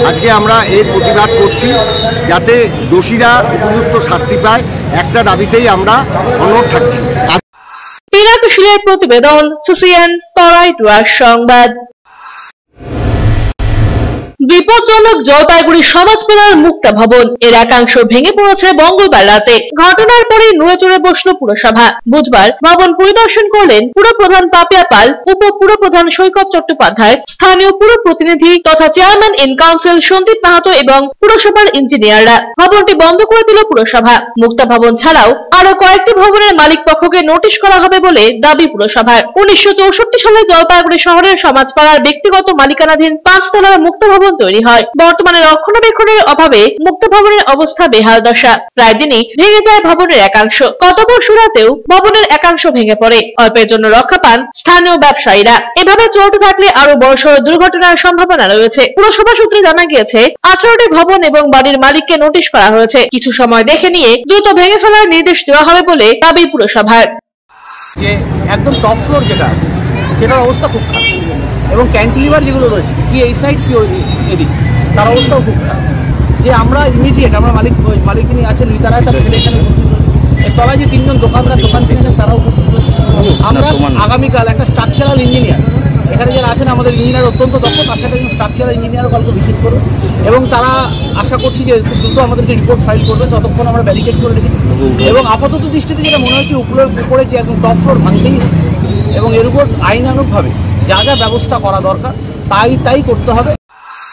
আজকে আমরা এর প্রতিবাদ করছি, যাতে দোষীরা উপযুক্ত শাস্তি পায়। একটা দাবিতেই আমরা অনড় থাকছি। পিনাকশিলের প্রতিবেদন, সিসিএন তরাইডুয়ার সংবাদ। বিপজ্জনক জলপাইগুড়ি সমাজপাড়ার মুক্তা ভবন, এর একাংশ ভেঙে পড়েছে মঙ্গলবার রাতে। ঘটনার পরেই নড়ে চড়ে বসল পুরসভা। বুধবার ভবন পরিদর্শন করলেন পুরপ্রধান পাপিয়া পাল, উপ পুরপ্রধান সৈকত চট্টোপাধ্যায়, স্থানীয় পুর প্রতিনিধি তথা chairman in council Sandip Mahato এবং পুরসভার ইঞ্জিনিয়াররা। ভবনটি বন্ধ করে দিল পুরসভা। মুক্তা ভবন ছাড়াও আরো কয়েকটি ভবনের মালিক পক্ষকে নোটিশ করা হবে বলে দাবি পুরসভার। 1964 সালে জলপাইগুড়ি শহরের সমাজপাড়ার ব্যক্তিগত মালিকানাধীন 5 তলার মুক্তা ভবন তৈরি হয়। বর্তমানে রক্ষণাবেক্ষণের অভাবে মুক্ত ভবনের অবস্থা বেহাল দশা। প্রায় দিনই ভেঙে যায় ভবনের একাংশ। গতপরশু রাতেও ভবনের একাংশ ভেঙে পড়ে। অল্পের জন্য রক্ষা পান স্থানীয় ব্যবসায়ীরা। এভাবে চলতে থাকলে আরো বড়সড় দুর্ঘটনার সম্ভাবনা রয়েছে। পুরসভা সূত্রে জানা গিয়েছে 18টি ভবন এবং বাড়ির মালিককে নোটিশ করা হয়েছে। কিছু সময় দেখে নিয়ে দ্রুত ভেঙে ফেলার নির্দেশ দেওয়া হবে বলে দাবি পুরসভার। যে একদম টপ ফ্লোর যেটা আছে সেটার অবস্থা খুব খারাপ, এবং ক্যান্টিলিভার যেগুলো রয়েছে কি এই সাইড কি এদিক, তার অবস্থাও খুব খারাপ। যে আমরা ইমিডিয়েট আমরা মালিকিনী আছেন তারাই তার ছেলে এখানে উপস্থিত রয়েছে। এর তলায় যে 3 জন দোকানদার দোকান কিনেছেন তারাও উপস্থিত রয়েছে। আমরা আগামীকাল একটা স্ট্রাকচারাল ইঞ্জিনিয়ার, এখানে যারা আছেন আমাদের ইঞ্জিনিয়ার অত্যন্ত দক্ষ, তার সাথে একজন স্ট্রাকচারাল ইঞ্জিনিয়ারও কালকে ভিজিট করবে, এবং তারা আশা করছি যে খুব দ্রুত আমাদেরকে রিপোর্ট ফাইল করবে। ততক্ষণ আমরা ব্যারিকেড করে রেখেছি, এবং আপাতত দৃষ্টিতে যেটা মনে হচ্ছে উপরে যে একদম টপ ফ্লোর ভাঙতেই, এবং এর উপর আইনানুগভাবে যা যা ব্যবস্থা করা দরকার তাই করতে হবে।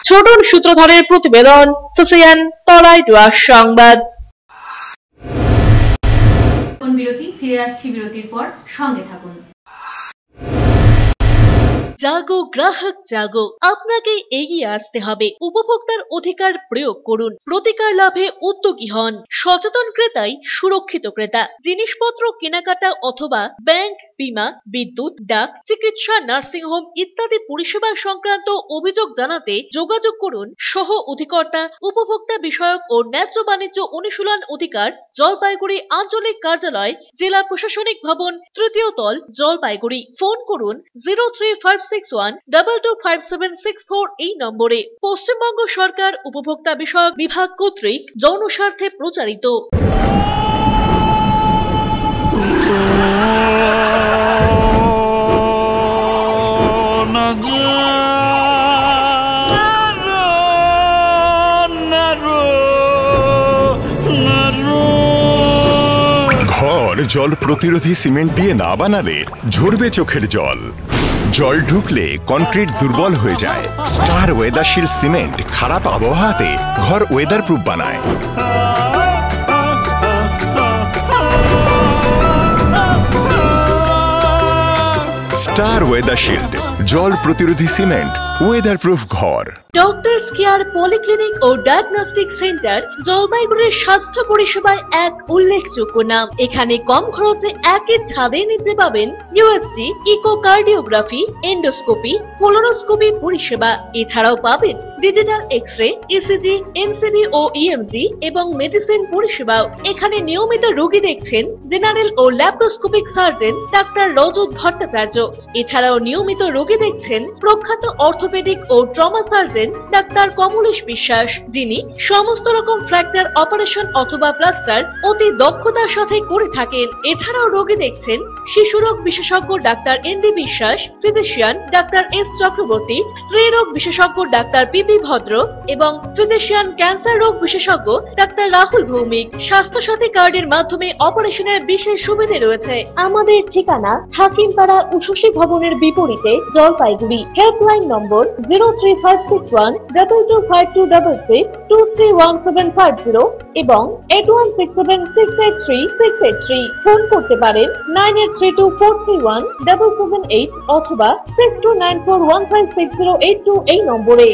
ছোটন সূত্রধরের প্রতিবেদন, সিসিএন তরাইডুয়ার সংবাদ। বিরতি, ফিরে আসছি বিরতির পর, সঙ্গে থাকুন। জাগো গ্রাহক জাগো, আপনাকে এগিয়ে আসতে হবে। উপভোক্তার অধিকার প্রয়োগ করুন, প্রতিকার লাভে উদ্যোগী হন। সচেতন ক্রেতাই সুরক্ষিত ক্রেতা। জিনিসপত্র কেনাকাটা অথবা ব্যাংক, বীমা, বিদ্যুৎ, ডাক, চিকিৎসা, নার্সিংহোম ইত্যাদি পরিষেবা সংক্রান্ত অভিযোগ জানাতে যোগাযোগ করুন সহ অধিকর্তা উপভোক্তা বিষয়ক ও ন্যায্য বাণিজ্য অনুশীলন অধিকার, জলপাইগুড়ি আঞ্চলিক কার্যালয়, জেলা প্রশাসনিক ভবন, তৃতীয় তল, জলপাইগুড়ি। ফোন করুন 03561225764 এই নম্বরে। পশ্চিমবঙ্গ সরকার উপভোক্তা বিষয়ক বিভাগ কর্তৃক জনস্বার্থে প্রচারিত। ঘর জল প্রতিরোধী সিমেন্ট দিয়ে না বানালে ঝরবে চোখের জল। জল ঢুকলে কনক্রিট দুর্বল হয়ে যায়। স্টার ওয়েদার শিল্ড সিমেন্ট খারাপ আবহাওয়াতে ঘর ওয়েদার প্রুফ বানায়। স্টার ওয়েদার শিল্ড, জল প্রতিরোধী সিমেন্ট, ওয়েদার প্রুফ ঘর। ডক্টরস কেয়ার পলিক্লিনিক ও ডায়াগনস্টিক সেন্টার জলপাইগুড়ির স্বাস্থ্য পরিষেবায় এক উল্লেখযোগ্য নাম। এখানে কম খরচে একই ছাদের নিচে পাবেন ইউএসজি, ইকোকার্ডিওগ্রাফি, এন্ডোস্কোপি, কোলোনোস্কোপি পরিষেবা। এছাড়াও পাবেন ডিজিটাল এক্স-রে, ইসিজি, এনসিবি ও ইএমজি এবং মেডিসিন পরিষেবাও। এখানে নিয়মিত রোগী দেখছেন জেনারেল ও ল্যাপ্রোস্কোপিক সার্জন ডাক্তার রজত ভট্টাচার্য। এছাড়াও নিয়মিত রোগী দেখছেন প্রখ্যাত অর্থোপেডিক ও ট্রমা সার্জন ডাক্তার কমলেশ বিশ্বাস, যিনি সমস্ত রকম ফ্র্যাকচার অপারেশন অথবা প্লাস্টার অতি দক্ষতার সাথে করে থাকেন। এছাড়াও রোগী দেখছেন শিশুরোগ বিশেষজ্ঞ ডাক্তার এনডি বিশ্বাস, ফিজিশিয়ান ডাক্তার এস চক্রবর্তী, স্ত্রীরোগ বিশেষজ্ঞ ডাক্তার পি প্রীতি ভদ্র এবং ফিজিশিয়ান ক্যান্সার রোগ বিশেষজ্ঞ ডাক্তার রাহুল ভৌমিক। স্বাস্থ্য সাথী কার্ডের মাধ্যমে অপারেশনের বিশেষ সুবিধা রয়েছে। আমাদের ঠিকানা হাকিমপাড়া উষসী ভবনের বিপরীতে জলপাইগুড়ি। হেল্পলাইন নম্বর 03561225266, 231750 এবং 8167683683। ফোন করতে পারেন 9832431778 অথবা 6294156082 এই নম্বরে।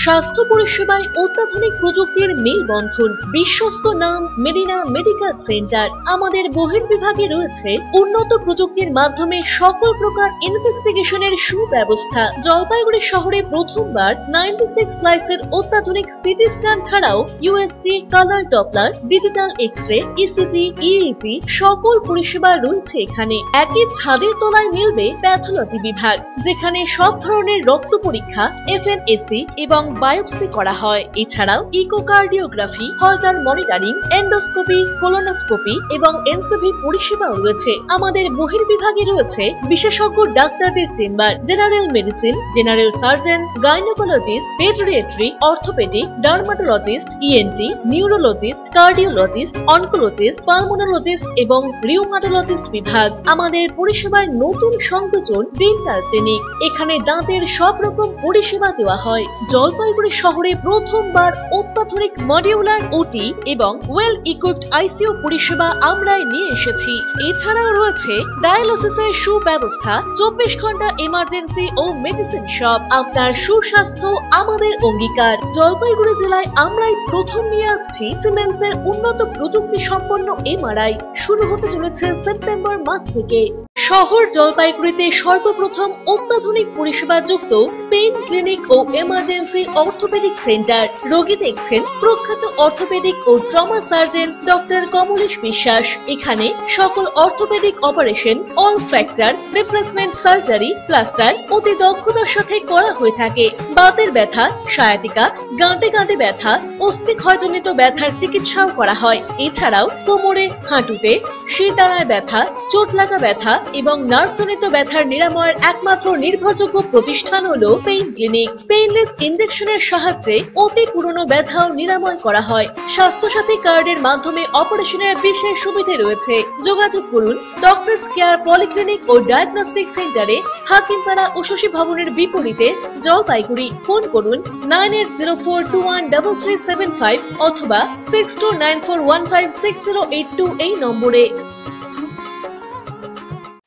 স্বাস্থ্য পরিষেবায় অত্যাধুনিক প্রযুক্তির মেলবন্ধন, বিশ্বস্ত নাম মেরিনা মেডিকেল সেন্টার। আমাদের বহির্বিভাগে রয়েছে উন্নত প্রযুক্তির মাধ্যমে সকল প্রকার ইনভেস্টিগেশনের সুব্যবস্থা। জলপাইগুড়ি শহরে প্রথমবার 96 স্লাইসের অত্যাধুনিক সিটি স্ক্যান ছাড়াও USG, colour doppler, digital X-ray, ECG, ইএজি সকল পরিষেবা রয়েছে এখানে। একই ছাদের তলায় মিলবে প্যাথোলজি বিভাগ, যেখানে সব ধরনের রক্ত পরীক্ষা, এফএনএসি এবং বায়োপসি করা হয়। এছাড়াও ইকোকার্ডিওগ্রাফি, হলটার মনিটরিং, এন্ডোস্কোপি, কোলোনোস্কোপি এবং এনসিভি পরিষেবাও রয়েছে। আমাদের বহির্বিভাগে রয়েছে বিশেষজ্ঞ ডাক্তারদের chamber, general medicine, general surgeon, gynaecologist, পেডিয়াট্রি, orthopaedic, dermatologist, ENT, neurologist, cardiologist, oncologist, pulmonologist এবং রিউমাটোলজিস্ট বিভাগ। আমাদের পরিষেবার নতুন সংযোজন ডেন্টাল ক্লিনিক। এখানে দাঁতের সব রকম পরিষেবা দেওয়া হয়। জলপাইগুড়ি শহরে প্রথমবার অত্যাধুনিক মডিউলার ওটি এবং ওয়েল ইকুইপড আইসিইউ পরিষেবা আমরাই নিয়ে এসেছি। এছাড়াও রয়েছে ডায়ালিসিসের সুব্যবস্থা, 24 ঘন্টা এমার্জেন্সি ও মেডিসিন শপ। আপনার সুস্বাস্থ্য আমাদের অঙ্গীকার। জলপাইগুড়ি জেলায় আমরাই প্রথম নিয়ে আসছি সিমেন্সের উন্নত প্রযুক্তি সম্পন্ন এমআরআই। শুরু হতে চলেছে সেপ্টেম্বর মাস থেকে। শহর জলপাইগুড়িতে সর্বপ্রথম অত্যাধুনিক পরিষেবা যুক্ত পেইন ক্লিনিক ও এমার্জেন্সি অর্থোপেডিক সেন্টার। রোগী দেখছেন প্রখ্যাত অর্থোপেডিক ও ট্রমা সার্জন ডক্টর কমলেশ বিশ্বাস। এখানে সকল orthopaedic operation, all fracture replacement surgery, plaster অতি দক্ষতার সাথে করা হয়ে থাকে। বাতের ব্যথা, সায়াটিকা, গাঁটে গাঁটে ব্যথা, অস্থি ক্ষয়জনিত ব্যথার চিকিৎসাও করা হয়। এছাড়াও কোমরে, হাঁটুতে, শিরদাঁড়ায় ব্যথা, চোট লাগা ব্যথা এবং নার্ভজনিত ব্যথার নিরাময়ের একমাত্র নির্ভরযোগ্য প্রতিষ্ঠান হলো পেইন ক্লিনিক। পেইনলেস ইনজেকশনের সাহায্যে অতি পুরনো ব্যথাও নিরাময় করা হয়। স্বাস্থ্যসাথী কার্ডের মাধ্যমে অপারেশনের বিশেষ সুবিধা রয়েছে। যোগাযোগ করুন ডক্টরস কেয়ার পলিক্লিনিক ও ডায়াগনস্টিক সেন্টারে, হাকিমপাড়া উষসী ভবনের বিপরীতে জলপাইগুড়ি। ফোন করুন 9804213375 অথবা 6294156082 এই নম্বরে।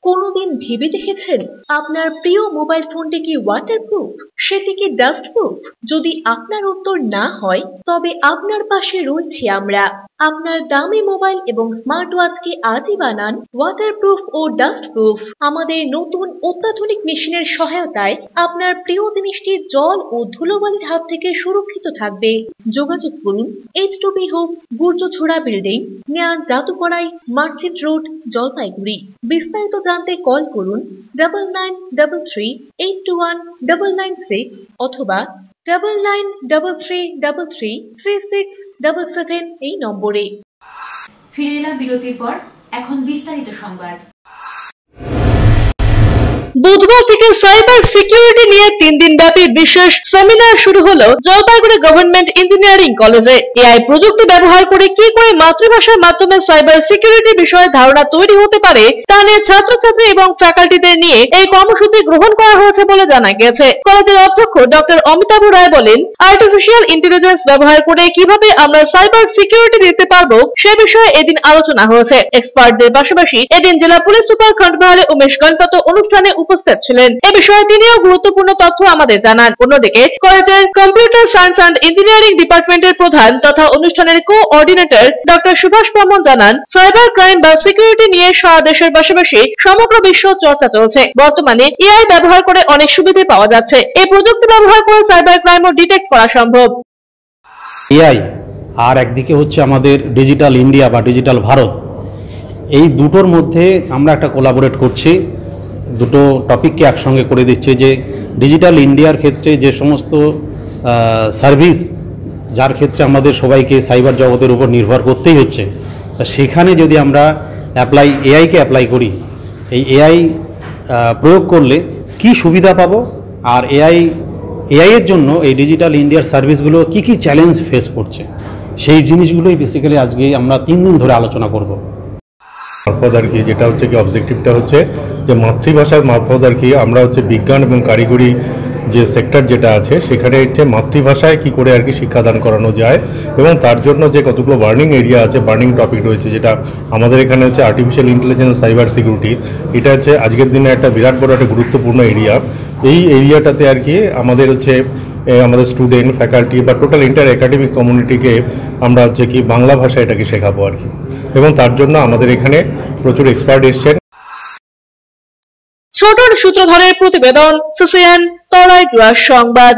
কোনদিন ভেবে দেখেছেন আপনার প্রিয় মোবাইল ফোনটি কি ওয়াটারপ্রুফ, সেটি কি ডাস্টপ্রুফ? যদি আপনার উত্তর না হয় তবে আপনার পাশে রয়েছি আমরা। আপনার দামি মোবাইল এবং স্মার্ট ওয়াচকে আজই বানান ওয়াটারপ্রুফ ও ডাস্টপ্রুফ। আমাদের নতুন অত্যাধুনিক মেশিনের সহায়তায় আপনার প্রিয় জিনিসটি জল ও ধুলোবালির হাত থেকে সুরক্ষিত থাকবে। যোগাযোগ করুন H2B hope, Gurjachhara building, near জাদুকড়াই, মার্চেন্ট রোড, জলপাইগুড়ি। বিস্তারিত জানতে কল করুন 9933821996 অথবা 9933333677 এই নম্বরে। ফিরে এলাম বিরতির পর, এখন বিস্তারিত সংবাদ। বুধবার থেকে সাইবার সিকিউরিটি নিয়ে 3 দিন ব্যাপী বিশেষ সেমিনার শুরু হলো জলপাইগুড়ি গভর্নমেন্ট ইঞ্জিনিয়ারিং কলেজে। এআই প্রযুক্তি ব্যবহার করে কি করে মাতৃভাষার মাধ্যমে সাইবার সিকিউরিটি বিষয়ে ধারণা তৈরি হতে পারে তা নিয়ে ছাত্রছাত্রী এবং ফ্যাকাল্টিদের নিয়ে এই কর্মসূচি গ্রহণ করা হয়েছে বলে জানা গেছে। কলেজের অধ্যক্ষ ডক্টর অমিতাভ রায় বলেন, আর্টিফিশিয়াল ইন্টেলিজেন্স ব্যবহার করে কিভাবে আমরা সাইবার সিকিউরিটি দিতে পারবো সে বিষয়ে এদিন আলোচনা হয়েছে। এক্সপার্টদের পাশাপাশি এদিন জেলা পুলিশ সুপার খন্ডবাহালে উমেশ গণপত অনুষ্ঠানে উপস্থিত ছিলেন। এ বিষয়ে তিনিও গুরুত্বপূর্ণ তথ্য আমাদের জানান। অন্যদিকে কলেজের কম্পিউটার সায়েন্স অ্যান্ড ইঞ্জিনিয়ারিং ডিপার্টমেন্টের প্রধান তথা অনুষ্ঠানের কোঅর্ডিনেটর ডক্টর সুভাষ বর্মন জানান, সাইবার ক্রাইম বা সিকিউরিটি নিয়ে সারা দেশের পাশাপাশি সমগ্র বিশ্ব চর্চা চলছে। বর্তমানে এআই ব্যবহার করে অনেক সুবিধা পাওয়া যাচ্ছে। এই প্রযুক্তি ব্যবহার করে সাইবার ক্রাইমও ডিটেক্ট করা সম্ভব। এআই আর একদিকে হচ্ছে আমাদের ডিজিটাল ইন্ডিয়া বা ডিজিটাল ভারত, এই দুটোর মধ্যে আমরা একটা কোলাবোরেট করছি। দুটো টপিককে একসঙ্গে করে দিচ্ছে যে ডিজিটাল ইন্ডিয়ার ক্ষেত্রে যে সমস্ত সার্ভিস যার ক্ষেত্রে আমাদের সবাইকে সাইবার জগতের উপর নির্ভর করতেই হচ্ছে, তা সেখানে যদি আমরা এআইকে অ্যাপ্লাই করি, এই এআই প্রয়োগ করলে কি সুবিধা পাবো আর এআই এআই এর জন্য এই ডিজিটাল ইন্ডিয়ার সার্ভিসগুলো কি কি চ্যালেঞ্জ ফেস করছে সেই জিনিসগুলোই বেসিক্যালি আজকে আমরা 3 দিন ধরে আলোচনা করব। মারফত আর কি যেটা হচ্ছে কি অবজেক্টিভটা হচ্ছে যে মাতৃভাষার মারফত আর কি আমরা হচ্ছে বিজ্ঞান এবং কারিগরি যে সেক্টর যেটা আছে সেখানে হচ্ছে মাতৃভাষায় কি করে আর কি শিক্ষাদান করানো যায় এবং তার জন্য যে কতগুলো বার্নিং এরিয়া আছে, বার্নিং টপিক রয়েছে, যেটা আমাদের এখানে হচ্ছে আর্টিফিশিয়াল ইন্টেলিজেন্স, সাইবার সিকিউরিটি, এটা হচ্ছে আজকের দিনে একটা বিরাট বড় একটা গুরুত্বপূর্ণ এরিয়া। এই এরিয়াটাতে আর কি আমাদের হচ্ছে আমাদের স্টুডেন্ট, ফ্যাকাল্টি বা টোটাল ইন্টার একাডেমিক কমিউনিটিকে আমরা হচ্ছে কি বাংলা ভাষা এটাকে শেখাবো আর কি, এবং তার জন্য আমাদের এখানে প্রচুর এক্সপার্ট এসছেন। ছোটর সূত্রধরের প্রতিবেদন, সিসিএন তরাই ডুয়ার সংবাদ।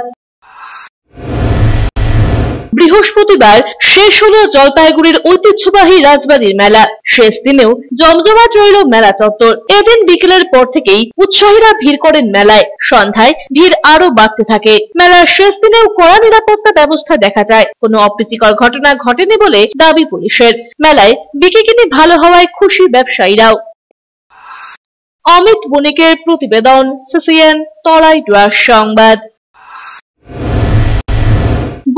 বৃহস্পতিবার শেষ হলো জলপাইগুড়ির ঐতিহ্যবাহী রাজবাড়ির মেলা। শেষ দিনেও জমজমাট রইল মেলা চত্বর। এদিন বিকেলের পর থেকেই উৎসাহীরা ভিড় করেন মেলায়। সন্ধ্যায় ভিড় আরো বাড়তে থাকে। মেলার শেষ দিনেও কড়া নিরাপত্তা ব্যবস্থা দেখা যায়। কোনো অপ্রীতিকর ঘটনা ঘটেনি বলে দাবি পুলিশের। মেলায় বিক্রি ভালো হওয়ায় খুশি ব্যবসায়ীরাও। অমিত বণিকের প্রতিবেদন, সিসিএন তরাই ডুয়ার সংবাদ।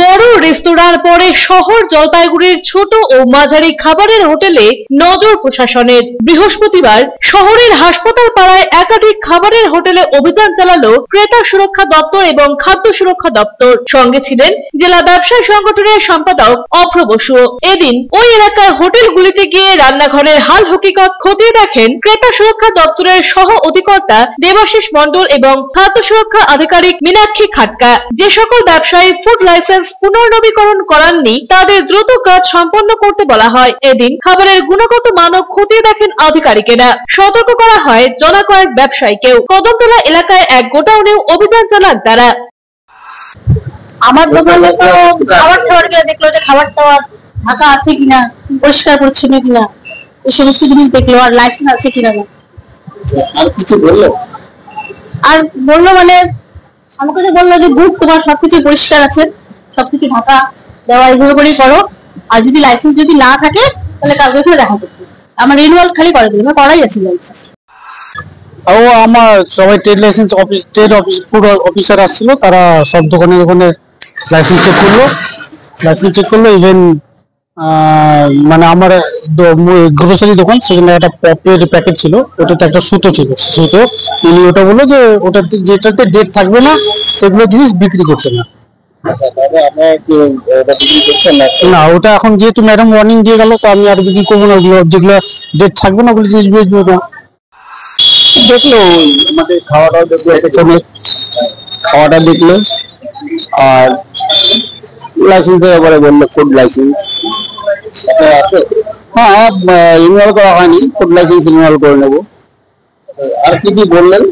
বড় রেস্তোরাঁর পরে শহর জলপাইগুড়ির ছোট ও মাঝারি খাবারের হোটেলে নজর প্রশাসনের। বৃহস্পতিবার শহরের হাসপাতাল পাড়ায় একাধিক খাবারের হোটেলে অভিযান চালালো ক্রেতা সুরক্ষা দপ্তর এবং খাদ্য সুরক্ষা দপ্তর। সঙ্গে ছিলেন জেলা ব্যবসায়ী সংগঠনের সম্পাদক অভ্র বসু। এদিন ওই এলাকার হোটেলগুলিতে গিয়ে রান্নাঘরের হাল হকিকত খতিয়ে দেখেন ক্রেতা সুরক্ষা দপ্তরের সহ অধিকর্তা দেবাশিস মণ্ডল এবং খাদ্য সুরক্ষা আধিকারিক মীনাক্ষী খাটকা। যে সকল ব্যবসায়ী ফুড লাইসেন্স পুনর্নবীকরণ করাননি তাদের দ্রুত কাজ সম্পন্ন করতে বলা হয়। এদিন খাবারের গুণগত মানও খতিয়ে দেখেন আধিকারিকেরা। সতর্ক করা হয় জনা কয়েক ব্যবসায়ীকেও। কদমতলা এলাকায় এক গোডাউনেও অভিযান চালান তারা। আমার দোকানে তো খাবার গিয়ে দেখলো যে খাবার টাবার ঢাকা আছে কিনা, পরিষ্কার পরিচ্ছন্ন কিনা, এই সমস্ত জিনিস দেখলো, আর লাইসেন্স আছে কিনা। আর কিছু বললো? আর বললো মানে আমাকে যে বললো যে গুড, তোমার সবকিছু পরিষ্কার আছে, সবকিছু ঢাকা দেওয়া এগুলো করেই করো, আর যদি লাইসেন্স যদি না থাকে তাহলে কালকে করে দেখা করতে। আমার রিনিউয়াল খালি করে দিল, করাই আছে লাইসেন্স। ও আমার সবাই trade licence office, trade office, food officer আসছিল, তারা সব দোকানের ওখানে লাইসেন্স চেক করলো। ইভেন মানে আমার গ্রোসারি দোকান, সেখানে একটা প্যাকেট ছিল, ওটাতে একটা সুতো ছিল, সুতো উনি ওটা বললো যে ওটাতে যেটাতে ডেট থাকবে না সেগুলো জিনিস বিক্রি করতে না। না, ওটা এখন যেহেতু ম্যাডাম ওয়ার্নিং দিয়ে গেল, তো আমি আর বিক্রি করবো না। ওগুলো যেগুলো ডেট থাকবে না ওগুলো জিনিস বেচবো না। দেখলো আমাদের খাওয়াটা দেখলো, আর লাইসেন্সের ব্যাপারে বললো ফুড লাইসেন্স আছে। হ্যাঁ, রিনিউয়াল করা হয়নি, ফুড লাইসেন্স রিনিউয়াল করে নেবো। আর কি কি বললেন?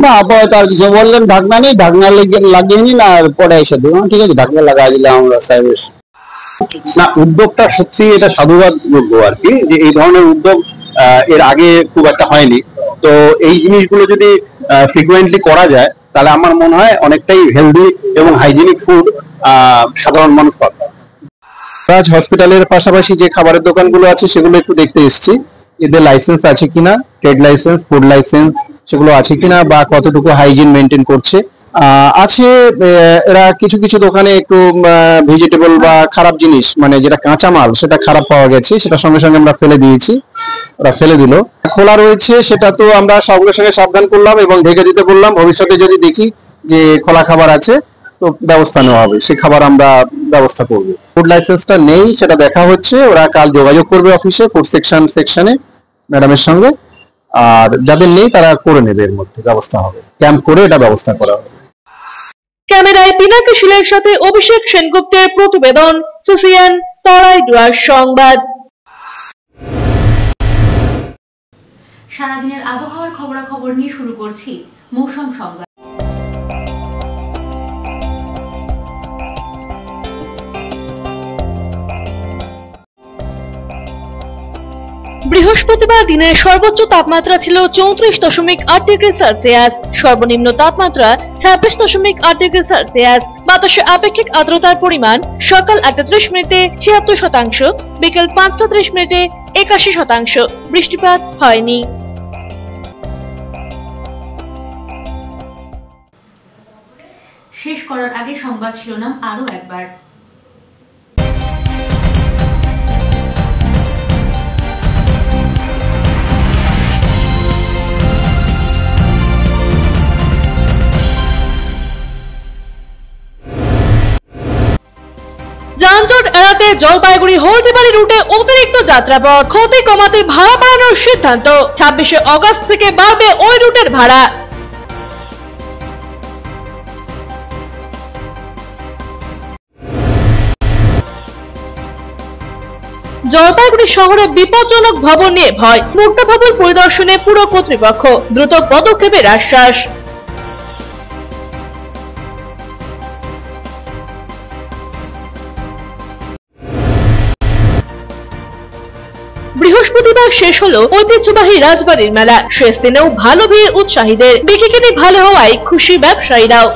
না, আপাতত আর কিছু বললেন, ঢাকনা নেই, ঢাকনা লাগিয়ে নিন আর পরে এসে দেবো। ঠিক আছে, ঢাকনা লাগাই দিলাম আমরা সাহেবের। না, উদ্যোগটা সত্যি এটা সাধুবাদ যোগ্য আর কি, যে এই ধরনের উদ্যোগ এর আগে খুব একটা হয়নি। তো এই জিনিসগুলো যদি ফ্রিকুয়েন্টলি করা যায় তাহলে আমার মনে হয় অনেকটাই হেলদি এবং হাইজিনিক ফুড সাধারণ মানুষ পাবে। রাজ হসপিটালের পাশাপাশি যে খাবারের দোকানগুলো আছে সেগুলো একটু দেখতে এসেছি, এদের লাইসেন্স আছে কিনা, ট্রেড লাইসেন্স, ফুড লাইসেন্স সেগুলো আছে কিনা, বা কতটুকু হাইজিন মেনটেন করছে। আছে এরা কিছু কিছু দোকানে একটু ভেজিটেবল বা খারাপ জিনিস, মানে যেটা কাঁচা মাল সেটা খারাপ পাওয়া গেছে, সেটা সঙ্গে সঙ্গে আমরা ফেলে দিয়েছি, ওরা ফেলে দিল। খোলা রয়েছে সেটা তো আমরা সবগুলোর সঙ্গে সাবধান করলাম এবং ঢেকে দিতে বললাম। ভবিষ্যতে যদি দেখি যে খোলা খাবার আছে তো ব্যবস্থা নেওয়া হবে, সে খাবার আমরা ব্যবস্থা করবো। ফুড লাইসেন্সটা নেই সেটা দেখা হচ্ছে, ওরা কাল যোগাযোগ করবে অফিসে, ফুড সেকশনে ম্যাডামের সঙ্গে, আর যাদের নেই তারা করে নেবে, এর মধ্যে ব্যবস্থা হবে, ক্যাম্প করে এটা ব্যবস্থা করা হবে। ক্যামেরায় পিনাকি শিলের সাথে অভিষেক সেনগুপ্তের প্রতিবেদন, সিসিএন তরাই ডুয়ার সংবাদ। সারাদিনের আবহাওয়ার খবরাখবর নিয়ে শুরু করছি মৌসুম সংবাদ। বৃহস্পতিবার দিনের সর্বোচ্চ তাপমাত্রা ছিল 34.8 ডিগ্রি সেলসিয়াস, সর্বনিম্ন তাপমাত্রা 26.8 ডিগ্রি সেলসিয়াস। বাতাসে আপেক্ষিক আর্দ্রতার পরিমাণ সকাল 8:30 মিনিটে 76%, বিকেল 5:30 মিনিটে 81%। বৃষ্টিপাত হয়নি। শেষ করার আগে সংবাদ শিরোনাম আরও একবার। যানজট এড়াতে জলপাইগুড়ি হলদিবাড়ি রুটে অতিরিক্ত যাত্রাপথ, ক্ষতি কমাতে ভাড়া বাড়ানোর সিদ্ধান্ত। 26শে অগস্ট থেকে বাড়বে ওই রুটের ভাড়া। জলপাইগুড়ি শহরে বিপজ্জনক ভবন নিয়ে ভয়, মুক্তা ভবন পরিদর্শনে পুর কর্তৃপক্ষ, দ্রুত পদক্ষেপের আশ্বাস। বৃহস্পতিবার শেষ হলো ঐতিহ্যবাহী রাজবাড়ির মেলা। শেষ দিনেও ভালো ভিড় উৎসাহীদের, বিক্রি ভালো হওয়ায় খুশি ব্যবসায়ীরাও।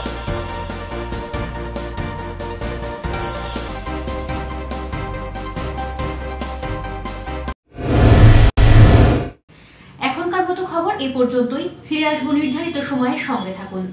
এখনকার মতো খবর এ পর্যন্তই। ফিরে আসবো নির্ধারিত সময়ের সঙ্গে থাকুন।